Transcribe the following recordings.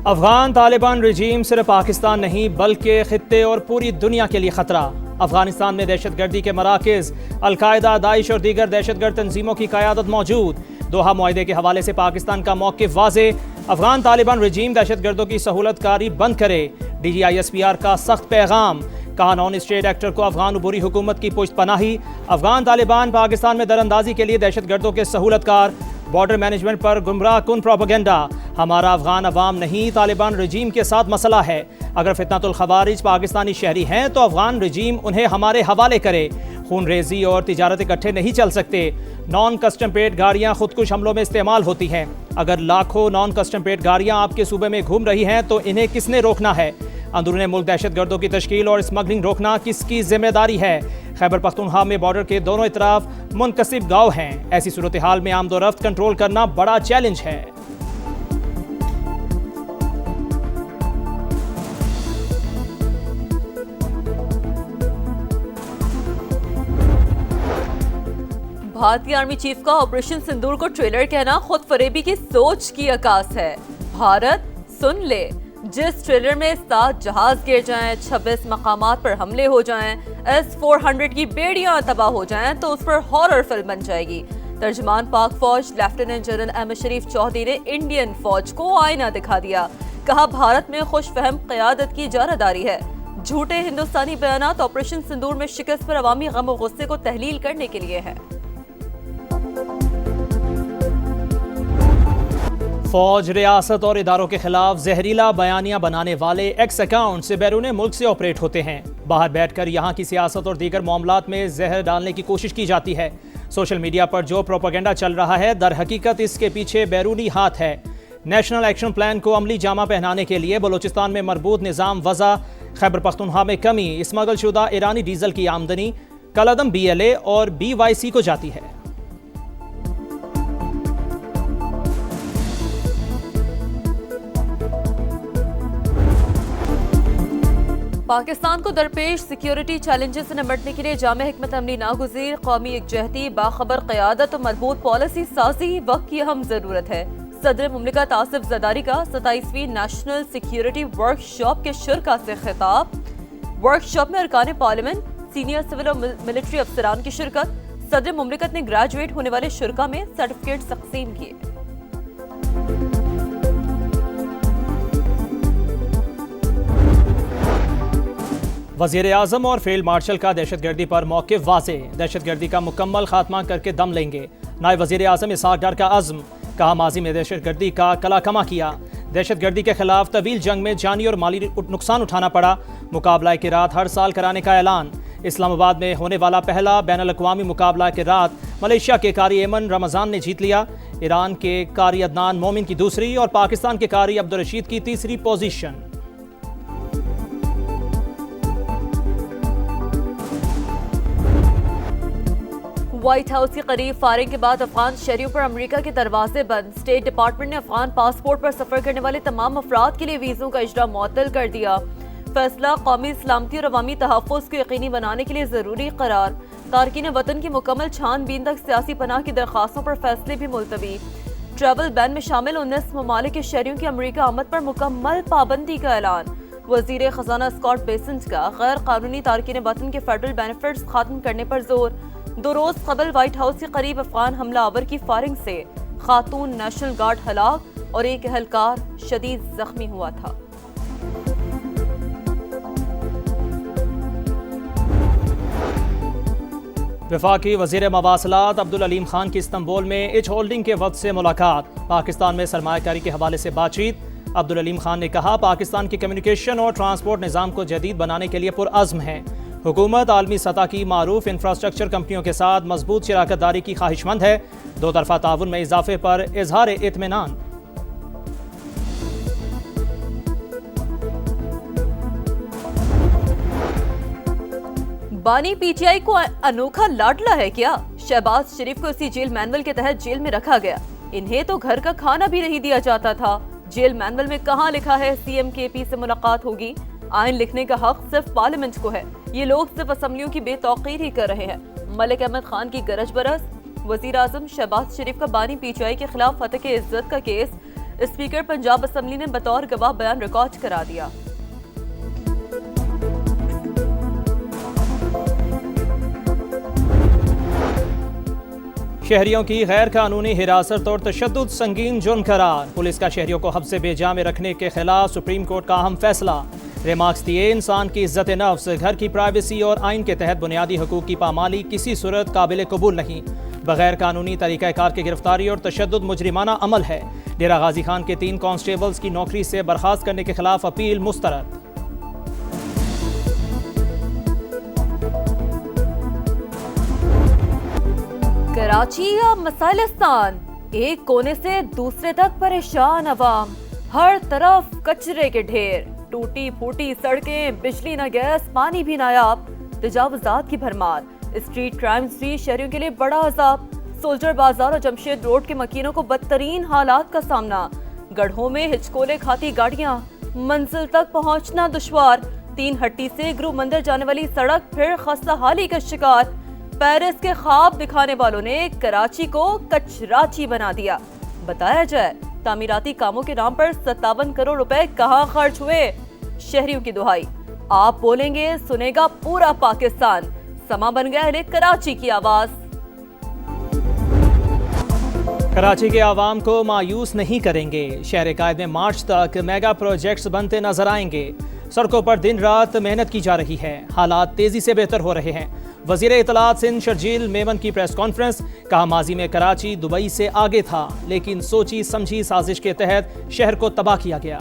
अफगान तालिबान रजीम सिर्फ पाकिस्तान नहीं बल्कि खित्ते और पूरी दुनिया के लिए खतरा। अफगानिस्तान में दहशतगर्दी के मराकज़, अलकायदा, दाइश और दीगर दहशतगर्द तंजीमों की क़यादत मौजूद। दोहा मुआहदे के हवाले से पाकिस्तान का मौक़िफ़ वाज़े। अफगान तालिबान रजीम दहशतगर्दों की सहूलत कारी बंद करे। DGISPR का सख्त पैगाम। कहा नॉन स्टेट एक्टर को अफगान अबूरी हुकूमत की पुश्त पनाही। अफगान तालिबान पाकिस्तान में दरअंदाजी के लिए दहशतगर्दों के सहूलतकार। बॉर्डर मैनेजमेंट पर गुमराह कुन प्रोपेगेंडा। हमारा अफगान अवाम नहीं तालिबान रजीम के साथ मसला है। अगर फितनतुल खवारिज पाकिस्तानी शहरी हैं तो अफगान रजीम उन्हें हमारे हवाले करे। खून रेजी और तिजारत इकट्ठे नहीं चल सकते। नॉन कस्टम पेड गाड़ियाँ खुदकुश हमलों में इस्तेमाल होती हैं। अगर लाखों नॉन कस्टम पेड गाड़ियाँ आपके सूबे में घूम रही हैं तो इन्हें किसने रोकना है? अंदरूनी मुल्क दहशतगर्दों की तश्कील और स्मगलिंग रोकना किसकी जिम्मेदारी है? खैबर पख्तूनख्वा में बॉर्डर के दोनों इतराफ मुनकसिब गाँव हैं। ऐसी सूरत हाल में आमदोरफ्त कंट्रोल करना बड़ा चैलेंज है। भारतीय आर्मी चीफ का ऑपरेशन सिंदूर को ट्रेलर कहना खुद फरेबी की सोच की अकास है। भारत सुन ले, जिस ट्रेलर में 7 जहाज गिर जाएं, 26 मकामात पर हमले हो जाएं, S-400 की बेड़ियां तबाह हो जाएं तो उस पर हॉरर फिल्म बन जाएगी। तर्जमान पाक फौज लेफ्टिनेंट जनरल अहमद शरीफ चौधरी ने इंडियन फौज को आईना दिखा दिया। कहा भारत में खुशफहम क़यादत की इजारादारी है। झूठे हिंदुस्तानी बयानात ऑपरेशन सिंदूर में शिकस्त पर अवामी गम और गुस्से को तहलील करने के लिए है। फौज रियासत और इदारों के खिलाफ जहरीला बयानिया बनाने वाले एक्स अकाउंट से बैरून मुल्क से ऑपरेट होते हैं। बाहर बैठकर यहाँ की सियासत और दीगर मामलात में जहर डालने की कोशिश की जाती है। सोशल मीडिया पर जो प्रोपेगेंडा चल रहा है दर हकीकत इसके पीछे बैरूनी हाथ है। नेशनल एक्शन प्लान को अमली जामा पहनाने के लिए बलूचिस्तान में मरबूत निज़ाम वज़ा। खैबर पख्तूनख्वा में कमी, स्मगल शुदा ईरानी डीजल की आमदनी कलअदम BLA और BYC को जाती है। पाकिस्तान को दरपेश सिक्योरिटी चैलेंजेस से निपटने के लिए जामे हिकमत अमली नागुज़ीर, कौमी यकजहती, बाखबर क़यादत और मजबूत पॉलिसी साजी वक्त की अहम ज़रूरत है। सदर मुमलिकत आसिफ ज़रदारी का 27वीं नेशनल सिक्योरिटी वर्कशॉप के शुरका से खिताब। वर्कशॉप में अरकान पार्लियामेंट, सीनियर सिविल और मिलिट्री अफसरान की शिरकत। सदर मुमलिकत ने ग्रेजुएट होने वाले शुरका में सर्टिफिकेट तक़सीम किए। वज़ीर आज़म और फील्ड मार्शल का दहशतगर्दी पर मौक़िफ़ वाज़े। दहशतगर्दी का मुकम्मल खात्मा करके दम लेंगे। नायब वज़ीर आज़म इसहाक़ डार का अज़्म। कहा माजी में दहशतगर्दी का कलाकमा किया। दहशतगर्दी के खिलाफ तवील जंग में जानी और माली नुकसान उठाना पड़ा। मुकाबला के रात हर साल कराने का ऐलान। इस्लामाबाद में होने वाला पहला बैनुल अक़वामी मुकाबला के रात मलेशिया के कारी एमन रमज़ान ने जीत लिया। ईरान के कारी अदनान मोमिन की दूसरी और पाकिस्तान के कारी अब्दुल रशीद की तीसरी पोजीशन। व्हाइट हाउस के करीब फायरिंग के बाद अफगान शहरियों पर अमेरिका के दरवाजे बंद। स्टेट डिपार्टमेंट ने अफगान पासपोर्ट पर सफर करने वाले तमाम अफराद के लिए वीज़ों का इजरा मुअत्तल कर दिया। फैसला कौमी सलामती और अवामी तहफ़्फ़ुज़ को यकीनी बनाने के लिए ज़रूरी करार। तारकीन वतन की मुकम्मल छानबीन तक सियासी पनाह की दरख्वास्तों पर फैसले भी मुलतवी। ट्रैवल बैन में शामिल 19 ममालिक के शहरियों की अमेरिका आमद पर मुकम्मल पाबंदी का ऐलान। वज़ीर ख़जाना स्कॉट बेसेंट का गैर कानूनी तारकीन वतन के फेडरल बेनिफिट्स खत्म करने पर जोर। 2 रोज़ कबल व्हाइट हाउस के करीब अफगान हमलावर की फायरिंग से खातून नेशनल गार्ड हलाक और एक एहलकार शदीद जख्मी हुआ था। वफाकी वज़ीर मवासलात अब्दुल अलीम खान की इस्तांबुल में इच होल्डिंग के वक्त से मुलाकात। पाकिस्तान में सरमायाकारी के हवाले से बातचीत। अब्दुल अलीम खान ने कहा पाकिस्तान के कम्युनिकेशन और ट्रांसपोर्ट निज़ाम को जदीद बनाने के लिए पुरअज़्म है। हुकूमत आलमी सतह की मारूफ इंफ्रास्ट्रक्चर कंपनियों के साथ मजबूत शराकत दारी की ख्वाहिशमंद है। 2 तरफ़ा ताउन में इजाफे पर इजहार इत्मीनान। बानी PTI को अनोखा लाडला है क्या? शहबाज शरीफ को इसी जेल मैनुअल के तहत जेल में रखा गया। इन्हें तो घर का खाना भी नहीं दिया जाता था। जेल मैनुअल में कहाँ लिखा है CM KP से मुलाकात होगी? आइन लिखने का हक सिर्फ पार्लियामेंट को है। ये लोग सिर्फ असम्बलियों की बेतौकीरी कर रहे हैं। मलिक अहमद खान की गरज बरस। वज़ीर आज़म शहबाज शरीफ का बानी PTI के खिलाफ फतह के इज्जत का केस स्पीकर पंजाब असेंबली ने बतौर गवाह बयान रिकॉर्ड करा दिया। शहरियों की गैर कानूनी हिरासत और तशद्दुद संगीन जुर्म करार। पुलिस का शहरियों को हब्से बेजा में रखने के खिलाफ सुप्रीम कोर्ट का अहम फैसला। रिमार्क्स दिए, इंसान की इज्जत नफ्स, घर की प्राइवेसी और आइन के तहत बुनियादी हकूक की पामाली किसी सूरत काबिल कबूल नहीं। बगैर कानूनी तरीक़ाकार की गिरफ्तारी और तशद्दुद मुजरिमाना अमल है। डेरा गाजी खान के 3 कांस्टेबल्स की नौकरी से बर्खास्त करने के खिलाफ अपील मुस्तरद। कराची या मसाइलिस्तान, एक कोने से दूसरे तक परेशान अवाम, हर तरफ कचरे के ढेर, टूटी फूटी सड़कें, बिजली न गैस, पानी भी नायाब, तजावुजात की भरमार, स्ट्रीट क्राइम्स भी शहरियों के लिए बड़ा अजाब। सोल्जर बाजार और जमशेद रोड के मकीनों को बदतरीन हालात का सामना, गड्ढों में हिचकोले खाती गाड़ियां, मंजिल तक पहुंचना दुश्वार, 3 हट्टी से गुरु मंदिर जाने वाली सड़क फिर खस्ता हाली का शिकार। पेरिस के ख्वाब दिखाने वालों ने कराची को कचराची बना दिया। बताया जाए, तामीराती कामों के नाम पर 57 करोड़ रुपए कहां खर्च हुए। शहरियों की दुहाई, आप बोलेंगे सुनेगा पूरा पाकिस्तान। समा बन गया है कराची की आवाज। कराची के आवाम को मायूस नहीं करेंगे। शहर कायद में मार्च तक मेगा प्रोजेक्ट्स बनते नजर आएंगे। सड़कों पर दिन रात मेहनत की जा रही है। हालात तेजी से बेहतर हो रहे हैं। वजीर इत्तलात सिंध शर्जील मेमन की प्रेस कॉन्फ्रेंस, कहा माजी में कराची दुबई से आगे था, लेकिन सोची समझी साजिश के तहत शहर को तबाह किया गया।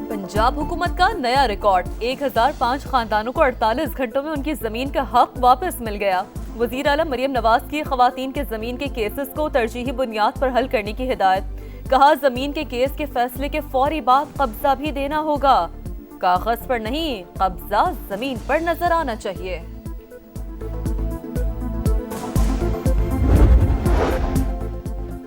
पंजाब हुकूमत का नया रिकॉर्ड, 1005 खानदानों को 48 घंटों में उनकी जमीन का हक वापस मिल गया। वजीर आलम मरियम नवाज की खवातीन के जमीन के केसेस को तरजीही बुनियाद पर हल करने की हिदायत। कहा, जमीन के केस के फैसले के फौरी बाद कब्जा भी देना होगा। कागज पर नहीं, कब्जा जमीन पर नजर आना चाहिए।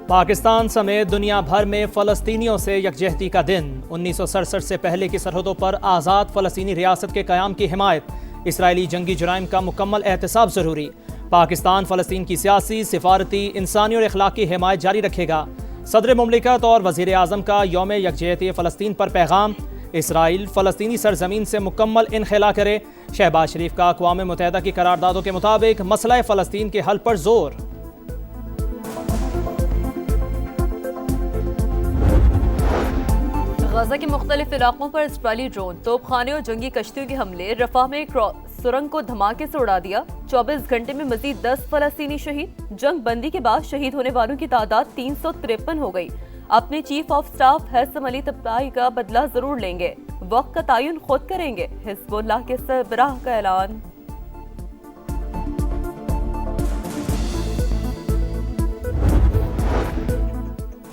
पाकिस्तान समेत दुनिया भर में फ़लस्तीनियों से यकजहती का दिन। 1967 से पहले की सरहदों पर आज़ाद फ़लस्तीनी रियासत के क़याम की हिमायत। इसराइली जंगी जुराइम का मुकम्मल एहतसाब ज़रूरी। पाकिस्तान फ़लस्तीन की सियासी, सिफारती, इंसानी और अखलाकी हिमायत जारी रखेगा। सदर मुमलिकत और वज़ीर आज़म का यौम यकजहती फ़लस्तीन पर पैगाम। इसराइल फ़लस्तीनी सरजमीन से मुकम्मल इनखला करे। शहबाज शरीफ का अक़वाम मुत्तहिदा की करारदादों के मुताबिक मसला फ़लस्तीन के हल पर जोर। गजा के मुख्तलिफ इलाकों पर इसराइली ड्रोन, तोपखाने और जंगी कश्तियों के हमले। रफा में सुरंग को धमाके से उड़ा दिया। 24 घंटे में मजीद 10 फलस्तीनी शहीद। जंग बंदी के बाद शहीद होने वालों की तादाद 353 हो गई। अपने chief of staff Haytham Ali Tabatabai का बदला जरूर लेंगे, वक्त का तयन खुद करेंगे। हिज़्बुल्लाह के सरबराह का ऐलान।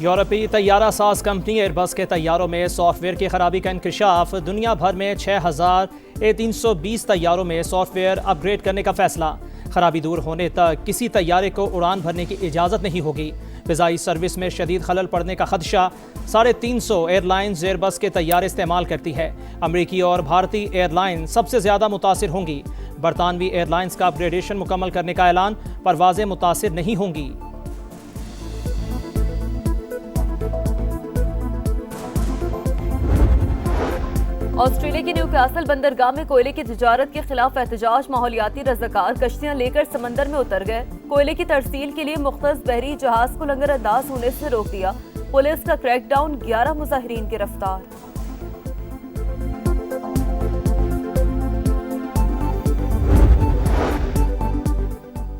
यूरोपीय तैयारा साज कंपनी एयरबस के तैयारों में सॉफ्टवेयर की खराबी का इंकशाफ। दुनिया भर में 6320 तैयारों में सॉफ्टवेयर अपग्रेड करने का फैसला। खराबी दूर होने तक किसी तैयारे को उड़ान भरने की इजाज़त नहीं होगी। फ़िज़ाई सर्विस में शदीद खलल पड़ने का खदशा। 350 एयरलाइंस एयरबस के तैयारे इस्तेमाल करती है। अमरीकी और भारतीय एयरलाइन सबसे ज़्यादा मुतासिर होंगी। बरतानवी एयरलाइंस का अपग्रेडेशन मुकम्मल करने का ऐलान। परवाज़ें मुतासिर नहीं होंगी। ऑस्ट्रेलिया की न्यूकासल बंदरगाह में कोयले की तिजारत के खिलाफ एहतजाज। माहौलियाती रज़ाकार कश्तियां लेकर समंदर में उतर गए। कोयले की तरसील के लिए मुख्तस बहरी जहाज को लंगरअंदाज होने से रोक दिया। पुलिस का क्रैकडाउन, 11 मुजाहिरीन गिरफ्तार।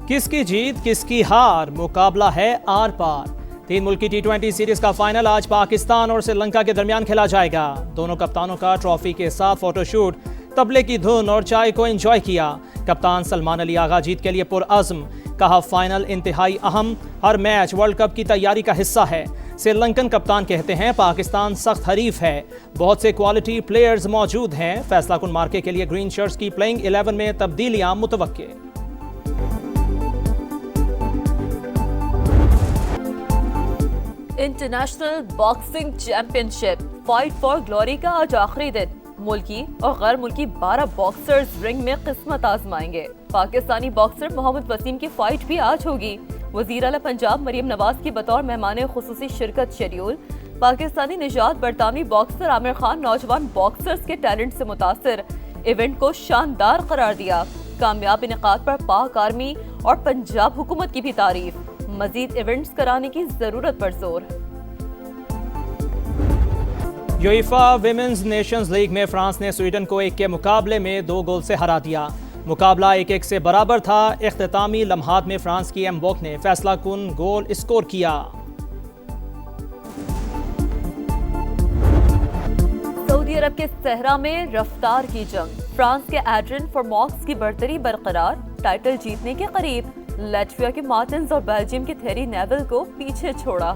किसकी जीत किसकी हार, मुकाबला है आर पार। 3 मुल्की T20 सीरीज का फाइनल आज पाकिस्तान और श्रीलंका के दरमियान खेला जाएगा। दोनों कप्तानों का ट्रॉफी के साथ फोटोशूट, तबले की धुन और चाय को एंजॉय किया। कप्तान सलमान अली आगा जीत के लिए पुरअज़्म। कहा, फाइनल इंतहाई अहम, हर मैच वर्ल्ड कप की तैयारी का हिस्सा है। श्रीलंकन कप्तान कहते हैं, पाकिस्तान सख्त हरीफ है, बहुत से क्वालिटी प्लेयर्स मौजूद हैं। फैसला कुन मार्के के लिए ग्रीन शर्ट्स की प्लेइंग 11 में तब्दीलियां मुतवक्के। International boxing championship fight for glory का आज आखिरी दिन। मुल्की और गैर मुल्की 12 बॉक्सर्स रिंग में किस्मत आजमाएंगे। पाकिस्तानी बॉक्सर मोहम्मद वसीम की फाइट भी आज होगी। वज़ीर आला पंजाब मरियम नवाज की बतौर मेहमान खुसूसी शिरकत शेड्यूल। पाकिस्तानी निजात बरतानवी बॉक्सर आमिर खान नौजवान बॉक्सर्स के टैलेंट से मुतासिर इवेंट को शानदार करार दिया। कामयाब इनेकाद पर पाक आर्मी और पंजाब हुकूमत की भी तारीफ। मजीद इवेंट्स कराने की जरूरत पर जोर। यूएफा विमेंस नेशंस लीग में फ्रांस ने स्वीडन को 1 के मुकाबले में 2 गोल से हरा दिया। मुकाबला 1-1 से बराबर था। इख्तितामी लम्हात में फ्रांस की एम्बोक ने फैसला कुन गोल स्कोर किया। सऊदी अरब के सहरा में रफ्तार की जंग। फ्रांस के एड्रियन फॉर्मॉक्स की बरतरी बरकरार। टाइटल जीतने के करीब। लैटविया के मार्टिन्स और बेल्जियम के थेरी नेवल को पीछे छोड़ा।